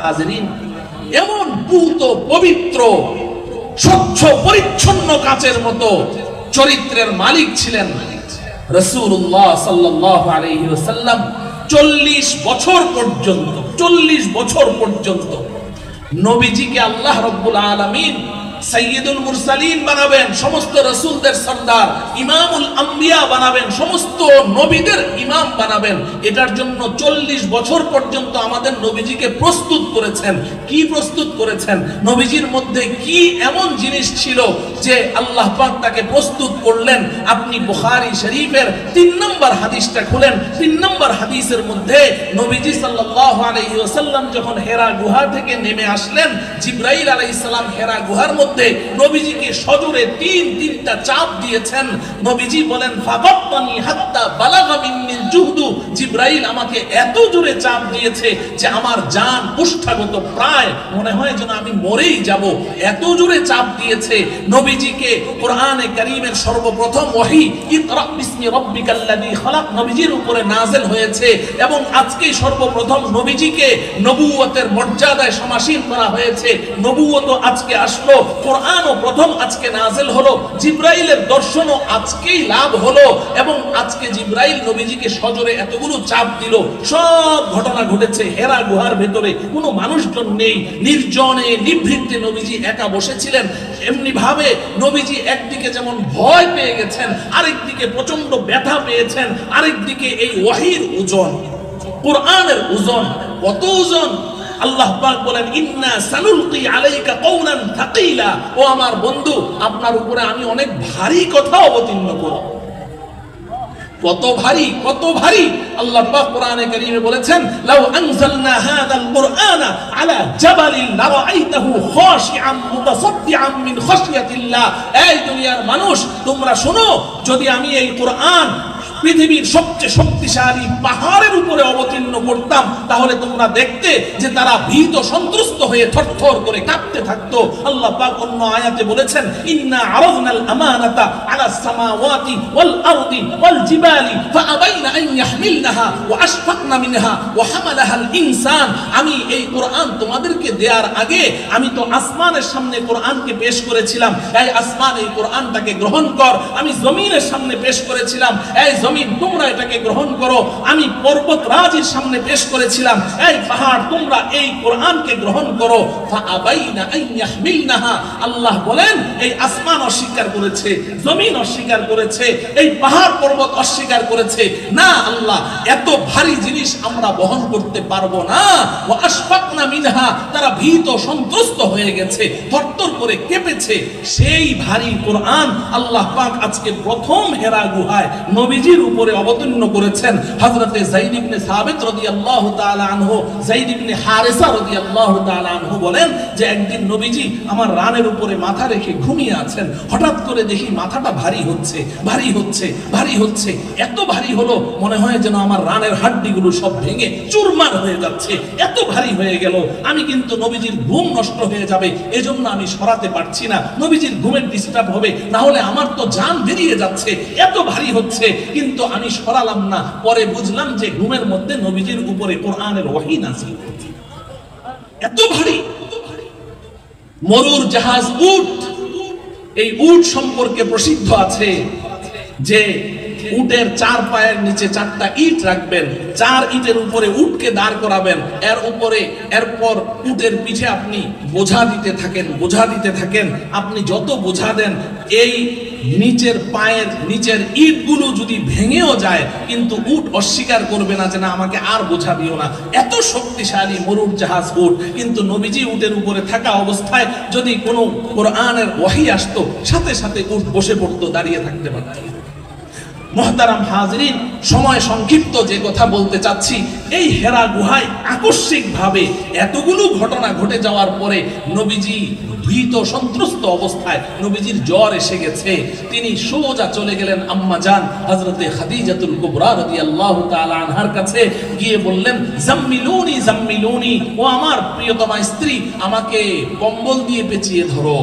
হাজিরিন, এমন পূত পবিত্র স্বচ্ছ পরিচ্ছন্ন কাচের মতো চরিত্রের মালিক ছিলেন রাসূলুল্লাহ সাল্লাল্লাহু আলাইহি ওয়াসাল্লাম। 40 বছর পর্যন্ত নবীজিকে আল্লাহ রাব্বুল আলামিন সাইয়্যিদুল মুরসালিন বানাবেন, সমস্ত রাসূলদের সরদার, ইমামুল আম্বিয়া বানাবেন, সমস্ত নবীদের ইমাম বানাবেন। এটার জন্য 40 বছর পর্যন্ত আমাদের নবীজিকে প্রস্তুত করেছেন। কি প্রস্তুত করেছেন? নবীজির মধ্যে কি এমন জিনিস ছিল যে আল্লাহ পাক তাকে প্রস্তুত করলেন? আপনি বুখারী শরীফের 3 নম্বর হাদিসটা খুলেন। 3 নম্বর হাদিসের মধ্যে নবীজি সাল্লাল্লাহু আলাইহি ওয়াসাল্লাম যখন হেরা গুহা থেকে নেমে আসলেন, জিবরাইল আলাইহিস সালাম হেরা গুহার মধ্যে নবীজিকে সজোরে তিনটা চাপ দিয়েছেন। নবীজি বলেন, ফাকাত্তানি হাত্তা বালাগা মিন্নিল জুহদু। জিবরাইল আমাকে এত জোরে চাপ দিয়েছে যে আমার জান ওষ্ঠাগত, প্রায় মনে হয় যেন আমি মরেই যাব, এত জোরে চাপ দিয়েছে। নবীজিকে কোরআনে কারীমের সর্বপ্রথম ওহী ইকরা বিসমি রাব্বিকাল্লাযী খালাক নবীজির উপরে নাযিল হয়েছে, এবং আজকেই সর্বপ্রথম নবীজিকে নবুয়তের মর্যাদায় সমাসীন করা হয়েছে। নবুয়ত আজকে আসলো, কোরআনও প্রথম আজকে নাযিল হলো, জিবরাইলের দর্শনও আজকেই লাভ হলো, এবং আজকে জিবরাইল নবীজিকে সজোরে এতগুলো চাপ দিল। সব ঘটনা ঘটেছে হেরা গুহার ভেতরে, কোনো মানুষজন নেই, নির্জনে নিভৃতে নবীজি একা বসেছিলেন। এমনি ভাবে নবীজি একদিকে যেমন ভয় পেয়ে গেছেন, আরেকদিকে প্রচন্ড ব্যথা পেয়েছেন, আরেকদিকে এই ওহীর ওজন, কোরআনের ওজন, কত ওজন! আল্লাহ পাক বলেন, ইন্না সানুলকি আলাইকা কওলান থাকিলা। ও আমার বন্ধু, আপনার উপরে আমি অনেক ভারী কথা অবতীর্ণ করব। কত ভারী! আল্লাহ পাক কোরআনে কারীমে বলেছেন, লাউ আনজালনা হাযাল কুরআনা আলা জাবালিন লারাআইতাহু খাশিআম মুতাসাদ্দিআম মিন খাশিয়াতিল্লাহ। এই দুনিয়ার মানুষ, তোমরা শোনো, যদি আমি এই কোরআন পৃথিবীর সবচেয়ে শক্তিশালী পাহাড়ের উপরে অবতীর্ণ করতাম, তাহলে তোমরা দেখতে যে তারা ভীত সন্ত্রস্ত হয়ে থরথর করে কাঁপতে থাকতো। আল্লাহ পাক অন্য আয়াতে বলেছেন, ইন্না আরাদনাল আমানাতা আলাস সামাওয়াতি ওয়াল আরদি ওয়াল জিবালি ফাআবাইনা আন ইয়াহমিলনাহা ওয়া আশফাকনা মিনহা ওয়া হামালাহাল ইনসান। আমি এই কোরআন তোমাদেরকে দেওয়ার আগে আমি তো আসমানের সামনে কোরআনকে পেশ করেছিলাম, এই আসমান এই কোরআনটাকে গ্রহণ কর। আমি জমিনের সামনে পেশ করেছিলাম, এই জমিন তোমরা এটাকে গ্রহণ করো। আমি পর্বত রাজির সামনে পেশ করেছিলাম, এই পাহাড় তোমরা এই কোরআনকে গ্রহণ করো। ফাআবাইনা আন ইয়াহমিলনাহা। আল্লাহ বলেন, এই আসমান অস্বীকার করেছে, জমিন অস্বীকার করেছে, এই পাহাড় পর্বত অস্বীকার করেছে। না আল্লাহ, এত ভারী জিনিস আমরা বহন করতে পারবো না। ওয়া আশফাকনা মিনহা, তারা ভীত সন্ত্রস্ত হয়ে গেছে, থরথর করে কেঁপেছে। সেই ভারী কোরআন আল্লাহ পাক আজকে প্রথম হেরা গুহায় নবীজির উপরে অবতীর্ণ করেছেন। হযরতে যায়েদ ইবনে সাবিত রাদিয়াল্লাহু তাআলা আনহু, যায়েদ ইবনে হারিসা রাদিয়াল্লাহু তাআলা আনহু বলেন যে একদিন নবীজি আমার রানের উপরে মাথা রেখে ঘুমিয়ে আছেন, হঠাৎ করে দেখি মাথাটা ভারী হচ্ছে। এত ভারী হলো, মনে হয় যেন আমার রানের হাড্ডিগুলো সব ভেঙে চুরমার হয়ে যাচ্ছে, এত ভারী হয়ে গেল। আমি কিন্তু নবীজির ঘুম নষ্ট হয়ে যাবে, এজন্য আমি সরাতে পারছি না, নবীজির ঘুমের ডিস্টার্ব হবে, না হলে আমার তো জান বেরিয়ে যাচ্ছে, এত ভারী হচ্ছে। কিন্তু আমি সরালাম না। পরে বুঝলাম যে ঘুমের মধ্যে নবীজির উপরে কোরআনের ওহী নাযিল হচ্ছে। এত ভারী। মরুর জাহাজ উট, এই উট সম্পর্কে প্রসিদ্ধ আছে যে উটের 4 পায়ের নিচে 4টা ইট রাখবেন, 4 ইটের উপরে উটকে দাঁড় করাবেন, এরপর উটের পিঠে আপনি বোঝা দিতে থাকেন। আপনি যত বোঝা দেন, এই নিচের পায়ের নিচের ইটগুলো যদি ভেঙেও যায়, কিন্তু উট অস্বীকার করবে না যে না, আমাকে আর বোঝা দিও না। এত শক্তিশালী মরুর জাহাজ উট। কিন্তু নবীজি উটের উপরে থাকা অবস্থায় যদি কোনো কোরআনের ওহী আসতো, সাথে সাথে উট বসে পড়তো, দাঁড়িয়ে থাকতে পারত। মুহতারাম হাজিরিন, সময় সংক্ষিপ্ত, যে কথা বলতে চাচ্ছি, এই হেরা গুহায় আকস্মিকভাবে এতগুলো ঘটনা ঘটে যাওয়ার পরে নবীজি ভীত সন্ত্রস্ত অবস্থায়, নবীজির জ্বর এসে গেছে, তিনি সোজা চলে গেলেন আম্মা জান হযরতে খাদিজাতুল কুবরা রাদিয়াল্লাহু তাআলা আনহার কাছে, গিয়ে বললেন, জাম্মিলুনি, ও আমার প্রিয়তমা স্ত্রী, আমাকে কম্বল দিয়ে পেঁচিয়ে ধরো।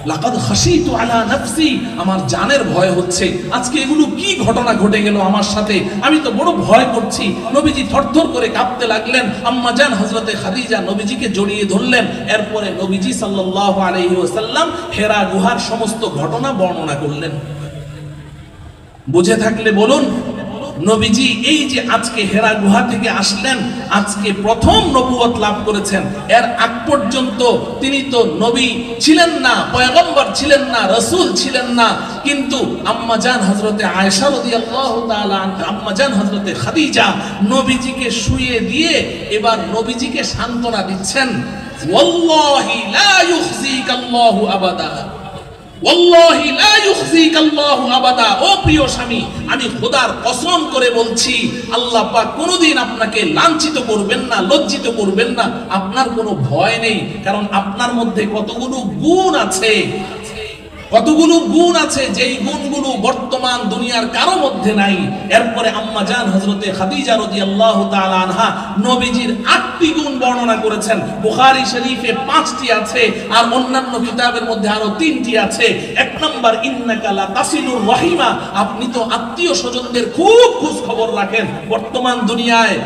লাকাদ খাশিতু আলা নাফসি, আমার জানের ভয় হচ্ছে, আজকে এগুলো কি ঘটনা ঘটে গেল আমার সাথে, আমি তো বড় ভয় করছি। নবীজি থরথর করে কাঁপতে লাগলেন। আম্মা জান হযরতে খাদিজা নবীজিকে জড়িয়ে ধরলেন। এরপরে নবীজি সাল্লাল্লাহু আলাইহি ওয়াসাল্লাম হেরা গুহার সমস্ত ঘটনা বর্ণনা করলেন। বুঝে থাকলে বলুন, নবীজি এই যে আজকে হেরা গুহা থেকে আসলেন, আজকে প্রথম নবুয়ত লাভ করেছেন। এর আগ পর্যন্ত তিনি তো নবী ছিলেন না, পয়গম্বর ছিলেন না, রাসূল ছিলেন না। কিন্তু আম্মা জান হযরতে আয়েশা রাদিয়াল্লাহু তাআলা আনহা, আম্মা জান হযরতে খাদিজা নবীজিকে শুইয়ে দিয়ে এবার নবীজিকে সান্ত্বনা দিচ্ছেন। ওয়াল্লাহি লা ইউখজিকাল্লাহু আবাদা, ওয়াল্লাহি লা ইউখজিকাল্লাহু আবাদা। ও প্রিয় স্বামী, আমি খোদার কসম করে বলছি, আল্লাহ পাক কোনোদিন আপনাকে লাঞ্ছিত করবেন না, লজ্জিত করবেন না। আপনার কোনো ভয় নেই, কারণ আপনার মধ্যে কতগুলো গুণ আছে, কতগুলো গুণ আছে, যেই গুণগুলো বর্তমান দুনিয়ার কারো মধ্যে নাই। এরপরে আম্মা জান হযরতে খাদিজা রাদিয়াল্লাহু তাআলা আনহা নবীজির 8টি গুণ বর্ণনা করেছেন। বুখারী শরীফে 5টি আছে, আর অন্যান্য কিতাবের মধ্যে আরো 3টি আছে। এক নাম্বার, ইন্নাকা লা তাসিলুর রাহিমা, আপনি তো আত্মীয় স্বজনদের খুব খোঁজ খবর রাখেন। বর্তমান দুনিয়ায়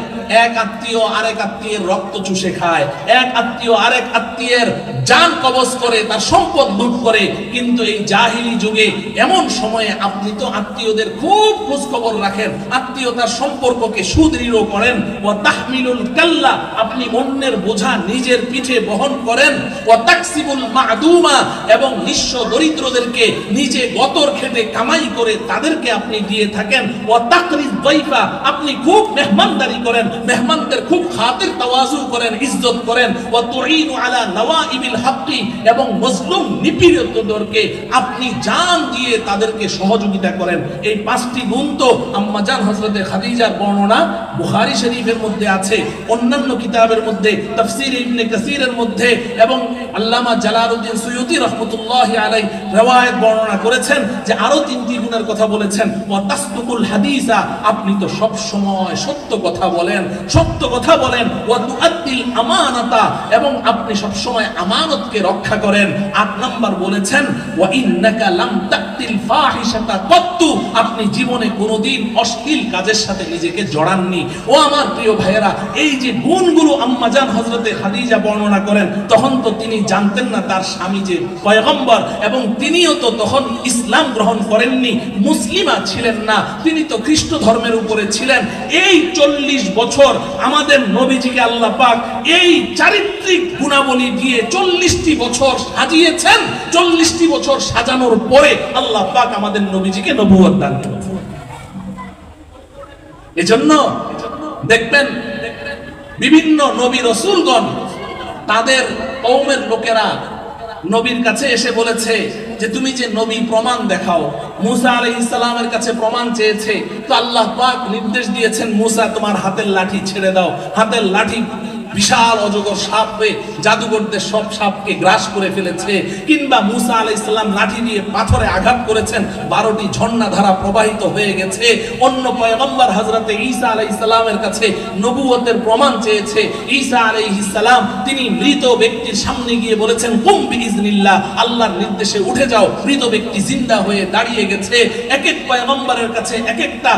এক আত্মীয় আরেক আত্মীয়ের রক্ত চুষে খায়, এক আত্মীয় আরেক আত্মীয়ের জান কবজ করে, তার সম্পদ লুট করে। কিন্তু এই জাহিলি যুগে এমন সময়ে আপনি তো আত্মীয়দের খুব খোঁজ খবর রাখেন, আত্মীয়তার সম্পর্ককে সুদৃঢ় করেন। ওয়া তাহমিলুল কাল্লা, আপনি অন্যের বোঝা নিজের পিঠে বহন করেন। ওয়া তাকসিবুল মা'দুমা, এবং নিঃস্ব দরিদ্রদেরকে নিজে গতর খেটে কামাই করে তাদেরকে আপনি দিয়ে থাকেন। ওয়া তাকরিজ দাইফা, আপনি খুব মেহমানদারি করেন, মেহমানদের খুব খাতির তাওয়াজু করেন, ইজ্জত করেন। ওয়া তুঈনু আলা নওয়াইবিল হাক্কি, এবং মজলুম নিপীড়িতদেরকে আপনি জান দিয়ে তাদেরকে সহযোগিতা করেন। এই 5টি গুণ তো আম্মা জান হযরতে খাদিজার বর্ণনা বুখারী শরীফের মধ্যে আছে, অন্যান্য কিতাবের মধ্যে, তাফসীর ইবনে কাসীরের মধ্যে, এবং আল্লামা জালালউদ্দিন সুয়ুতী রাহমাতুল্লাহি আলাইহি riwayat বর্ণনা করেছেন যে আরো 3টি গুণের কথা বলেছেন। ওয়া তাসদুকুল হাদিসা, আপনি তো সব সময় সত্য কথা বলেন, সত্য কথা বলেন। ওয়া তুআদ্দিল আমানাতা, এবং আপনি সব সময় আমানতকে রক্ষা করেন। 8 নাম্বার বলেছেন, ওয়া ইন্নাকা লাম তাকতিল ফাহিশাতা কত্তু, আপনি জীবনে কোনোদিন অশ্লীল কাজের সাথে নিজেকে জড়াননি। ও আমার প্রিয় ভাইয়েরা, এই যে গুণগুলো আম্মা জান হযরতে খাদিজা বর্ণনা করেন, তখন তো তিনি জানতেন না তার স্বামী যে পয়গম্বর, এবং তিনিও তো তখন ইসলাম গ্রহণ করেননি, মুসলিমা ছিলেন না, তিনি তো খ্রিস্ট ধর্মের উপরে ছিলেন। এই 40 বছর আমাদের নবীজিকে আল্লাহ পাক এই চারিত্রিক গুণাবলী দিয়ে 40টি বছর সাজিয়েছেন। 40টি বছর সাজানোর পরে আল্লাহ পাক আমাদের নবীজিকে নবুয়ত দান করেছেন। এজন্য দেখবেন বিভিন্ন নবী রাসূলগণ তাদের কওমের লোকেরা নবীর কাছে এসে বলেছে যে তুমি যে নবী, প্রমাণ দেখাও। মুসা আলাইহিস সালামের কাছে প্রমাণ চেয়েছে, তো আল্লাহ পাক নির্দেশ দিয়েছেন, মুসা তোমার হাতের লাঠি ছেড়ে দাও। হাতের লাঠি বিশাল অজগর সাপ হয়ে জাদুকরদের সব সাপকে গ্রাস করে ফেলেছে। কিংবা মুসা আলাইহিস সালাম লাঠি দিয়ে পাথরে আঘাত করেছেন, 12টি ঝর্ণা ধারা প্রবাহিত হয়ে গেছে। অন্য পয়গম্বর হযরতে ঈসা আলাইহিস সালামের কাছে নবুয়তের প্রমাণ চেয়েছে। ঈসা আলাইহিস সালাম তিনি মৃত ব্যক্তির সামনে গিয়ে বলেছেন, কুম বিইজনিল্লাহ, আল্লাহর নির্দেশে উঠে যাও। মৃত ব্যক্তি জিন্দা হয়ে দাঁড়িয়ে গেছে। এক এক পয়গম্বরের কাছে এক একটা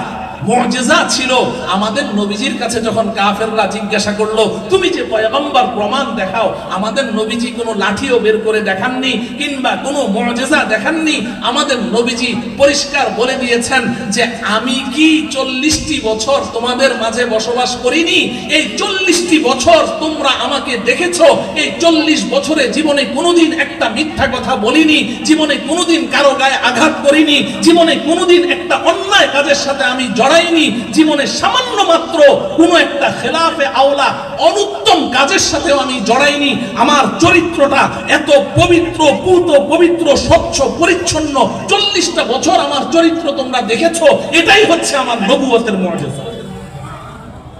মুজিজা ছিল। আমাদের নবীজির কাছে যখন কাফেররা জিজ্ঞাসা করলো, তুমি যে পয়গম্বর, প্রমাণ দেখাও, আমাদের নবীজি কোনো লাঠিও বের করে দেখাননি, কিংবা কোনো মুজিজা দেখাননি। আমাদের নবীজি পরিষ্কার বলে দিয়েছেন যে আমি কি 40টি বছর তোমাদের মাঝে বসবাস করিনি? এই 40টি বছর তোমরা আমাকে দেখেছো। এই 40 বছরে জীবনে কোনোদিন একটা মিথ্যা কথা বলিনি, জীবনে কোনোদিন কারো গায়ে আঘাত করিনি, জীবনে কোনোদিন একটা অন্যায় কাজের সাথে আমি জড়াইনি, জীবনে সামান্য মাত্র কোনো একটা খেলাফে আওলা অনুত্তম কাজের সাথেও আমি জড়াইনি। আমার চরিত্রটা এত পবিত্র, পুত পবিত্র, স্বচ্ছ, পরিচ্ছন্ন। 40টা বছর আমার চরিত্র তোমরা দেখেছো। এটাই হচ্ছে আমার নবুয়তের মুজিজা,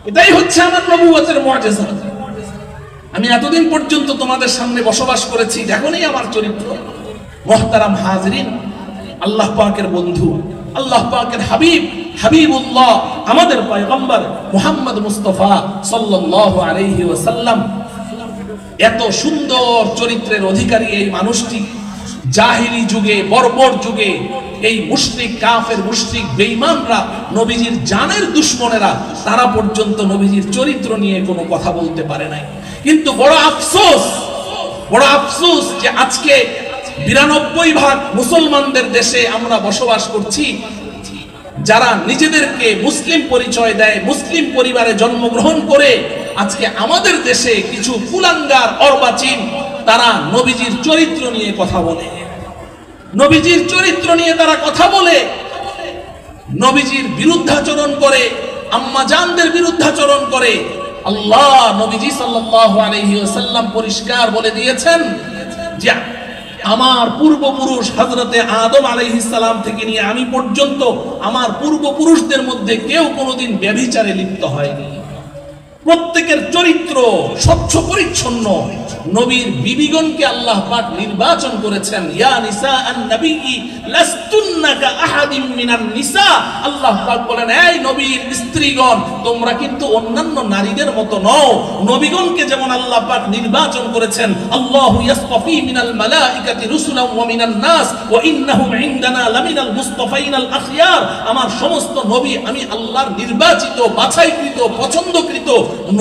এটাই হচ্ছে আমার নবুয়তের মুজিজা। আমি এতদিন পর্যন্ত তোমাদের সামনে বসবাস করেছি, দেখোনি আমার চরিত্র। মুহতারাম হাজরিন, আল্লাহ পাকের বন্ধু, আল্লাহ পাকের হাবিব, হাবিবুল্লাহ, আমাদের পয়গম্বর মুহাম্মদ মুস্তাফা সাল্লাল্লাহু আলাইহি ওয়াসাল্লাম, এত সুন্দর চরিত্রের অধিকারী এই মানুষটি জাহিলি যুগে, বর্বর যুগে এই মুশরিক, কাফের, মুশরিক, বেঈমানরা, নবীজির জানের দুশমনেরা, তারা পর্যন্ত নবীজির চরিত্র নিয়ে কোনো কথা বলতে পারে নাই। কিন্তু বড় আফসোস যে আজকে 92% মুসলমানদের দেশে আমরা বসবাস করছি, যারা নিজেদেরকে মুসলিম পরিচয় দেয়, মুসলিম পরিবারে জন্মগ্রহণ করে, আজকে আমাদের দেশে কিছু কুলাঙ্গার, অর্বাচীন, তারা নবীজির চরিত্র নিয়ে কথা বলে, নবীজির চরিত্র নিয়ে তারা কথা বলে, নবীজির বিরুদ্ধাচরণ করে, আম্মাজানদের বিরুদ্ধাচরণ করে। আল্লাহ নবীজি সাল্লাল্লাহু আলাইহি ওয়াসাল্লাম পরিষ্কার বলে দিয়েছেন যে আমার পূর্বপুরুষ হযরতে আদম আলাইহিস সালাম থেকে নিয়ে আমি পর্যন্ত আমার পূর্বপুরুষদের মধ্যে কেউ কোনোদিন ব্যভিচারে লিপ্ত হয়নি। প্রত্যেকের চরিত্র স্বচ্ছ পরিচ্ছন্ন। নবীর বিবিগণকে আল্লাহ পাক নির্বাচন করেছেন। ইয়া নিসা আন-নবী লাস্তুন্না কা আহাদিম মিনান নিসা। আল্লাহ পাক বলেন, এই নবীর স্ত্রীগণ, তোমরা কিন্তু অন্যান্য নারীদের মতো নও। নবীগণকে যেমন আল্লাহ পাক নির্বাচন করেছেন, আল্লাহু ইয়াসতাফি মিনাল মালাইকাতি রুসুলান ওয়া মিনান নাস ওয়া ইন্নাহুম ইনদানা লামিনাল মুস্তাফাইনাল আখিয়ার। আমার সমস্ত নবী আমি আল্লাহর নির্বাচিত, বাছাইকৃত, পছন্দকৃত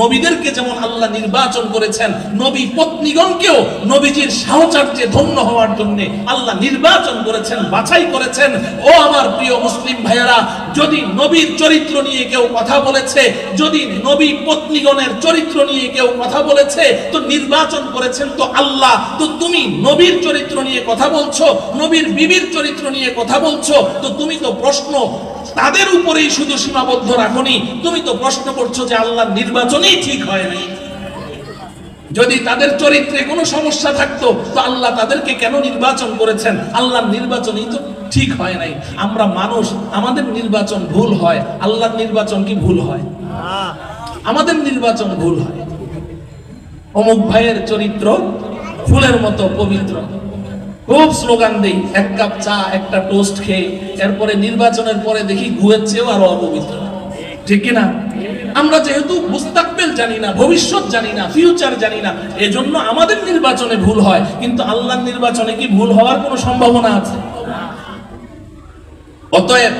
নবীদেরকে যেমন আল্লাহ নির্বাচন করেছেন, নবী পত্নীগণকেও নবীজির সাহচর্যে ধন্য হওয়ার জন্য আল্লাহ নির্বাচন করেছেন, বাছাই করেছেন। ও আমার প্রিয় মুসলিম ভাইয়েরা, যদি নবীর চরিত্র নিয়ে কেউ কথা বলেছে, যদি নবী পত্নীগণের চরিত্র নিয়ে কেউ কথা বলেছে, তো নির্বাচন করেছেন তো আল্লাহ। তো তুমি নবীর চরিত্র নিয়ে কথা বলছো, নবীর বিবির চরিত্র নিয়ে কথা বলছো, তো তুমি তো প্রশ্ন তাদের উপরেই শুধু সীমাবদ্ধ রাখনি, তুমি তো প্রশ্ন করছো যে আল্লাহর নির্বাচনই ঠিক হয় নাই। যদি তাদের চরিত্রে কোনো সমস্যা থাকতো, তো আল্লাহ তাদেরকে কেন নির্বাচন করেছেন? আল্লাহর নির্বাচনই তো ঠিক হয় নাই। আমরা মানুষ, আমাদের নির্বাচন ভুল হয়, আল্লাহর নির্বাচন কি ভুল হয়? আমাদের নির্বাচন ভুল হয়। অমুক ভাইয়ের চরিত্র ফুলের মতো পবিত্র, খুব স্লোগান দেই, এক কাপ চা, একটা টোস্ট খেয়ে, এরপরে নির্বাচনের পরে দেখি গুয়ের চেয়েও আরো অপবিত্র। ঠিক কিনা? আমরা যেহেতু মুস্তাকবিল জানি না, ভবিষ্যৎ জানি না, ফিউচার জানি না, এজন্য আমাদের নির্বাচনে ভুল হয়। কিন্তু আল্লাহর নির্বাচনে কি ভুল হওয়ার কোনো সম্ভাবনা আছে? অতএব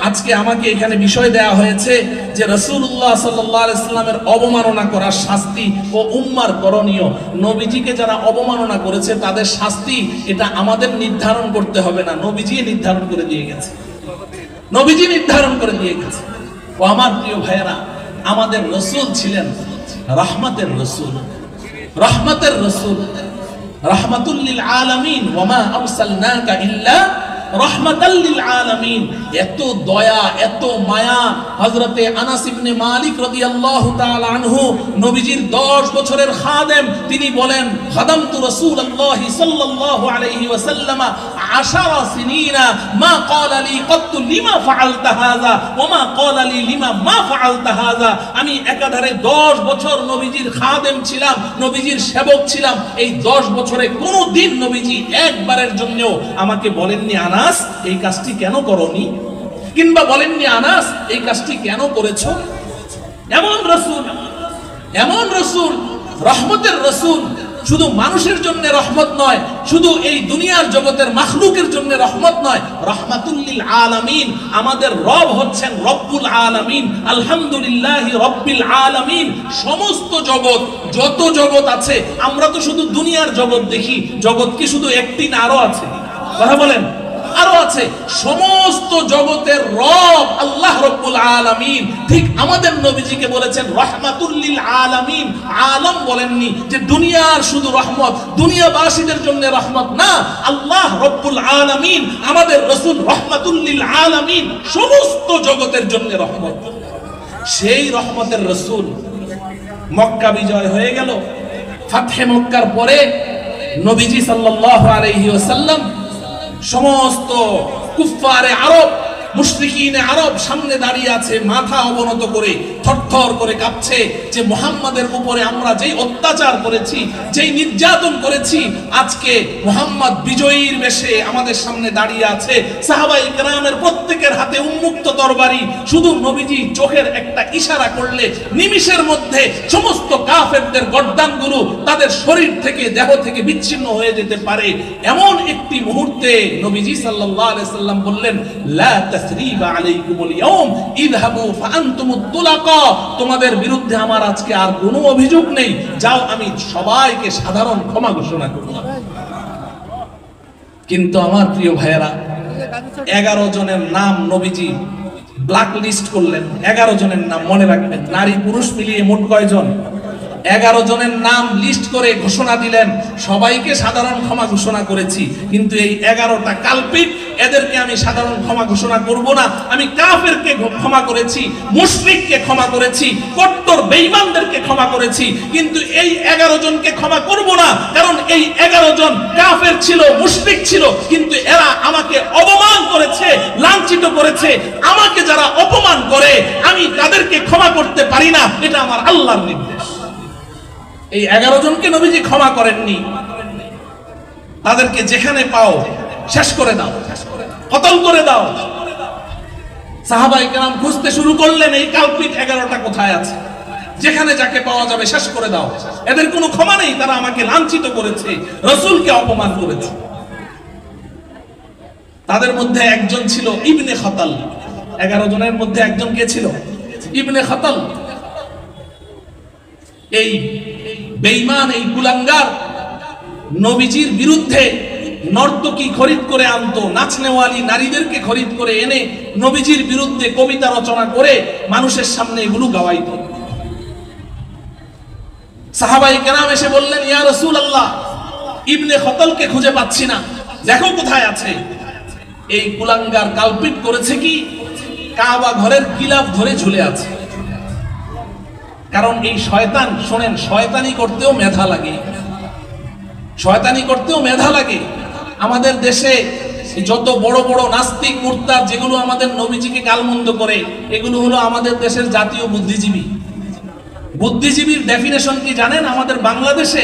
আজকে আমাকে এখানে বিষয় দেয়া হয়েছে যে রাসূলুল্লাহ সাল্লাল্লাহু আলাইহি সাল্লামের অবমাননা করার শাস্তি ও উম্মার করণীয়। নবীজিকে যারা অবমাননা করেছে তাদের শাস্তি, এটা আমাদের নির্ধারণ করতে হবে না, নবীজি নির্ধারণ করে দিয়ে গেছে, নবীজি নির্ধারণ করে দিয়ে গেছে। ও আমার প্রিয় ভাইয়েরা, আমাদের রাসূল ছিলেন রাহমাতের রাসূল, রাহমাতের রাসূল, রাহমাতুল লিল আলামিন। ওয়া মা আরসালনাকা ইল্লা রাহমাতাল লিল আলামিন। এত দয়া, এত মায়া। হযরতে আনাস ইবনে মালিক রাদিয়াল্লাহু তাআলা আনহু, নবীজির 10 বছরের খাদেম, তিনি বলেন, খাদামতু রাসূলুল্লাহি সাল্লাল্লাহু আলাইহি ওয়াসাল্লাম 10 সিনিনা মা ক্বালা লি ক্বাত্তু লিমা ফাআলতা হাযা ওয়া মা ক্বালা লি লিমা মা ফাআলতা হাযা। আমি একাধারে 10 বছর নবীজির খাদেম ছিলাম, নবীজির সেবক ছিলাম। এই 10 বছরে কোনো দিন নবীজি একবারের জন্যও আমাকে বলেননি, আনাস এই কাজটি কেন করনি, কিংবা বলেননি, আনাস এই কাজটি কেন করেছো। এমন রাসূল, এমন রাসূল, রহমতের রাসূল। শুধু মানুষের জন্য রহমত নয়, শুধু এই দুনিয়ার জগতের মাখলুকের জন্য রহমত নয়, রাহমাতুল লিল আলামিন। আমাদের রব হচ্ছেন রব্বুল আলামিন। আলহামদুলিল্লাহি রব্বিল আলামিন। সমস্ত জগৎ, যত জগৎ আছে, আমরা তো শুধু দুনিয়ার জগৎ দেখি, জগৎ কি শুধু একটি না আরো আছে? কথা বলেন, আরো আছে। সমস্ত জগতের রব আল্লাহ রব্বুল আলামিন। ঠিক আমাদের নবীজিকে বলেছেন রাহমাতুল লিল আলামিন। আলম বলেননি যে দুনিয়ার শুধু রহমত, দুনিয়াবাসীদের জন্য রহমত না, আল্লাহ রব্বুল আলামিন আমাদের রাসূল রাহমাতুল লিল আলামিন, সমস্ত জগতের জন্য রহমত। সেই রহমতের রাসূল মক্কা বিজয় হয়ে গেল। ফাতহে মক্কার পরে নবীজি সাল্লাল্লাহু আলাইহি ওয়াসাল্লাম সমস্ত কুফফারে আরব, মুশরিকিনে আরব সামনে দাঁড়িয়ে আছে, মাথা অবনত করে থরথর করে কাঁপছে যে মুহাম্মাদের উপরে আমরা যেই অত্যাচার করেছি, যেই নির্যাতন করেছি, আজকে মুহাম্মদ বিজয়ীর বেশে আমাদের সামনে দাঁড়িয়ে আছে। সাহাবায়ে কেরামের প্রত্যেকের হাতে উন্মুক্ত তরবারি, শুধু নবীজি চোখের একটা ইশারা করলে নিমিষের মধ্যে সমস্ত কাফেরদের গর্দানগুলো তাদের শরীর থেকে, দেহ থেকে বিচ্ছিন্ন হয়ে যেতে পারে। এমন একটি মুহূর্তে নবীজি সাল্লাল্লাহু আলাইহি সাল্লাম বললেন, লা তাসরিবা আলাইকুমুল ইয়াউম ইযহাবু ফাআনতুমুত তুলাকা, তোমাদের বিরুদ্ধে আমার আজকে আর কোনো অভিযোগ নেই, যাও আমি সবাইকে সাধারণ ক্ষমা ঘোষণা করলাম। কিন্তু আমার প্রিয় ভাইয়েরা, 11 জনের নাম নবীজি ব্ল্যাক লিস্ট করলেন। 11 জনের নাম মনে রাখবেন, নারী পুরুষ মিলিয়ে মোট কয়জন? 11 জনের নাম লিস্ট করে ঘোষণা দিলেন, সবাইকে সাধারণ ক্ষমা ঘোষণা করেছি, কিন্তু এই 11টা কাল্পিক, এদেরকে আমি সাধারণ ক্ষমা ঘোষণা করব না। আমি কাফেরকে ক্ষমা করেছি, মুশরিককে ক্ষমা করেছি, কট্টর বেঈমানদেরকে ক্ষমা করেছি, কিন্তু এই 11 জনকে ক্ষমা করব না, কারণ এই 11 জন কাফের ছিল, মুশরিক ছিল, কিন্তু এরা আমাকে অপমান করেছে, লাঞ্ছিত করেছে। আমাকে যারা অপমান করে আমি তাদেরকে ক্ষমা করতে পারি না, এটা আমার আল্লাহর নির্দেশ। এই 11 জনকে নবীজি ক্ষমা করেননি, তাদেরকে যেখানে পাও শেষ করে দাও, কতল করে দাও। সাহাবায়ে কেরাম খুঁজতে শুরু করলেন এই কাল্পিক 11টা কোথায় আছে, যেখানে যাকে পাওয়া যাবে শেষ করে দাও, এদের কোনো ক্ষমা নেই, তারা আমাকে লাঞ্ছিত করেছে, রাসূলকে অপমান করেছে। তাদের মধ্যে একজন ছিল ইবনে খাতাল। 11 জনের মধ্যে একজন কে ছিল? ইবনে খাতাল। এই বেঈমান, এই কুলাঙ্গার নবীজির বিরুদ্ধে নর্তকী খরিদ করে আনতো, নাচনেওয়ালি নারীদেরকে খরিদ করে এনে নবীজির বিরুদ্ধে কবিতা রচনা করে মানুষের সামনে এগুলো গাওয়াইতো। সাহাবায়ে কেরাম এসে বললেন, ইয়া রাসূলুল্লাহ, ইবনে খাতালকে খুঁজে পাচ্ছি না, দেখো কোথায় আছে। এই কুলাঙ্গার কালপিট করেছে কি, কাবা ঘরের গিলাফ ধরে ঝুলে আছে। কারণ এই শয়তান, শোনেন, শয়তানি করতেও মেধা লাগে, শয়তানি করতেও মেধা লাগে। আমাদের দেশে যত বড় বড় নাস্তিক মুরতাদ যেগুলো আমাদের নবীজিকে গালমন্দ করে, এগুলো হলো আমাদের দেশের জাতীয় বুদ্ধিজীবী। বুদ্ধিজীবীর ডেফিনেশন কি জানেন? আমাদের বাংলাদেশে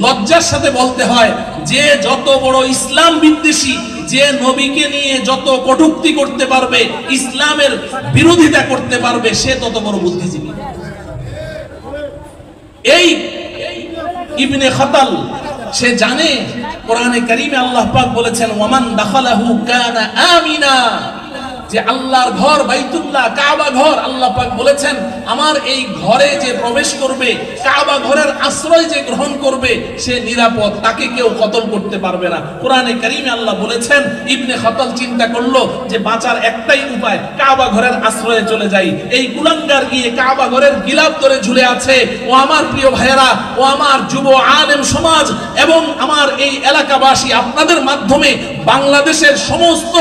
লজ্জার সাথে বলতে হয়, যে যত বড় ইসলাম বিদ্বেষী, যে নবীকে নিয়ে যত কটূক্তি করতে পারবে, ইসলামের বিরোধিতা করতে পারবে, সে তত বড় বুদ্ধিজীবী। এই ইবনে খাতাল, সে জানে কোরআনে কারীমে আল্লাহ পাক বলেছেন, ওয়ামান দাখালাহু কানা আমিনা, যে আল্লাহর ঘর বাইতুল্লাহ, কাবা ঘর, আল্লাহ পাক বলেছেন আমার এই ঘরে যে প্রবেশ করবে, কাবা ঘরের আশ্রয় যে গ্রহণ করবে, সে নিরাপদ, তাকে কেউ কতল করতে পারবে না। কোরআনে কারীমে আল্লাহ বলেছেন, ইবনে খাতাল চিন্তা করলো যে বাঁচার একটাই উপায়, কাবা ঘরের আশ্রয়ে চলে যাই। এই কুলাঙ্গার গিয়ে কাবা ঘরের গিলাফ ধরে ঝুলে আছে। ও আমার প্রিয় ভাইয়েরা, ও আমার যুব আলেম সমাজ এবং আমার এই এলাকাবাসী, আপনাদের মাধ্যমে বাংলাদেশের সমস্ত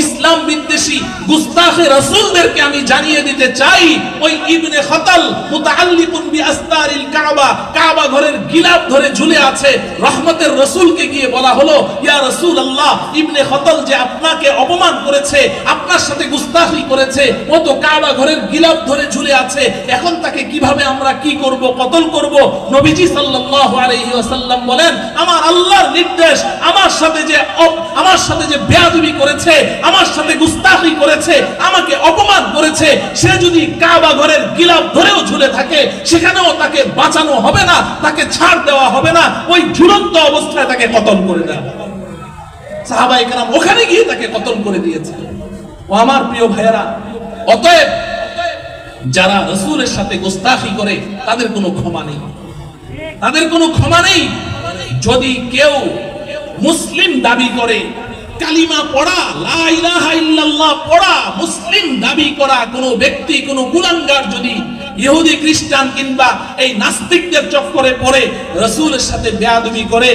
ইসলাম বিদ্বেষী গুস্তাখে রাসূলদেরকে আমি জানিয়ে দিতে চাই, ওই ইবনে খাতাল মুতাআল্লিকুন বিআস্তারিল কাবা, কাবা ঘরের গিলাফ ধরে ঝুলে আছে। রহমতের রাসূলকে গিয়ে বলা হলো, ইয়া রাসূলুল্লাহ, ইবনে খাতাল যে আপনাকে অপমান করেছে, আপনার সাথে গুস্তাখি করেছে, ও তো কাবা ঘরের গিলাফ ধরে ঝুলে আছে, এখন তাকে কিভাবে আমরা কি করব, কতল করব? নবীজি সাল্লাল্লাহু আলাইহি ওয়াসাল্লাম বলেন, আমার আল্লাহর নির্দেশ, আমার সাথে যে বেয়াদবি করেছে, আমার সাথে গুস্তাখি করেছে, আমাকে অপমান করেছে, সে যদি কাবা ঘরের গিলাফ ধরেও ঝুলে থাকে, সেখানেও তাকে বাঁচানো হবে না, তাকে ছাড় দেওয়া হবে না, ওই ঝুলন্ত অবস্থায় তাকে কতল করে দেওয়া। সাহাবায়ে কেরাম ওখানে গিয়ে তাকে কতল করে দিয়েছে। ও আমার প্রিয় ভাইয়েরা, অতএব যারা রাসূলের সাথে গুস্তাখি করে, তাদের কোনো ক্ষমা নেই, তাদের কোনো ক্ষমা নেই। যদি কেউ মুসলিম দাবি করে, কালিমা পড়া, লা ইলাহা ইল্লাল্লাহ পড়া, মুসলিম দাবি করা কোন ব্যক্তি, কোন কুলাঙ্গার যদি ইহুদি খ্রিস্টান কিংবা এই নাস্তিকদের চক্করে পড়ে রাসূলের সাথে বেয়াদবি করে,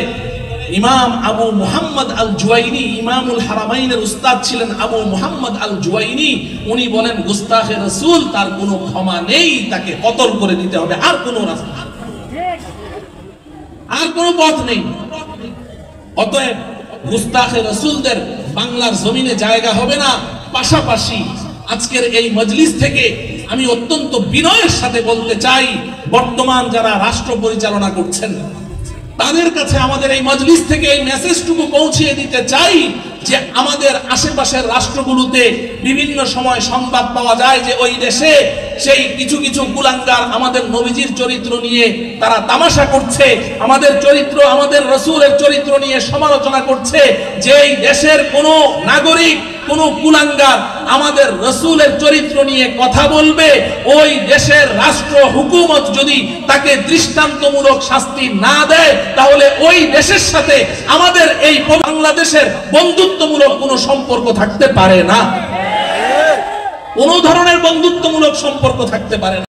ইমাম আবু মুহাম্মদ আল জুয়াইনি, ইমামুল হারামাইনের উস্তাদ ছিলেন আবু মুহাম্মদ আল জুয়াইনি, উনি বলেন গুস্তাখে রাসূল, তার কোনো ক্ষমা নেই, তাকে কতল করে দিতে হবে, আর কোনো রাস্তা, আর কোনো পথ নেই। অতএব গুস্তাখে রাসূলদের বাংলার জমিনে জায়গা হবে না। পাশাপাশি আজকের এই মজলিস থেকে আমি অত্যন্ত বিনয়ের সাথে বলতে চাই, বর্তমান যারা রাষ্ট্র পরিচালনা করছেন তাদের কাছে আমাদের এই মজলিস থেকে এই মেসেজটুকু পৌঁছিয়ে দিতে চাই যে আমাদের আশেপাশের রাষ্ট্রগুলোতে বিভিন্ন সময় সংবাদ পাওয়া যায় যে ওই দেশে সেই কিছু কিছু কুলাঙ্গার আমাদের নবীজির চরিত্র নিয়ে তারা তামাশা করছে, আমাদের চরিত্র, আমাদের রাসূলের চরিত্র নিয়ে সমালোচনা করছে। যে এই দেশের কোনো নাগরিক, কোন কুলাঙ্গার আমাদের রাসূলের চরিত্র নিয়ে কথা বলবে, ওই দেশের রাষ্ট্র হুকুমত যদি তাকে দৃষ্টান্তমূলক শাস্তি না দেয়, তাহলে ওই দেশের সাথে আমাদের এই বাংলাদেশের বন্ধুত্বমূলক কোনো সম্পর্ক থাকতে পারে না, কোনো ধরনের বন্ধুত্বমূলক সম্পর্ক থাকতে পারে না।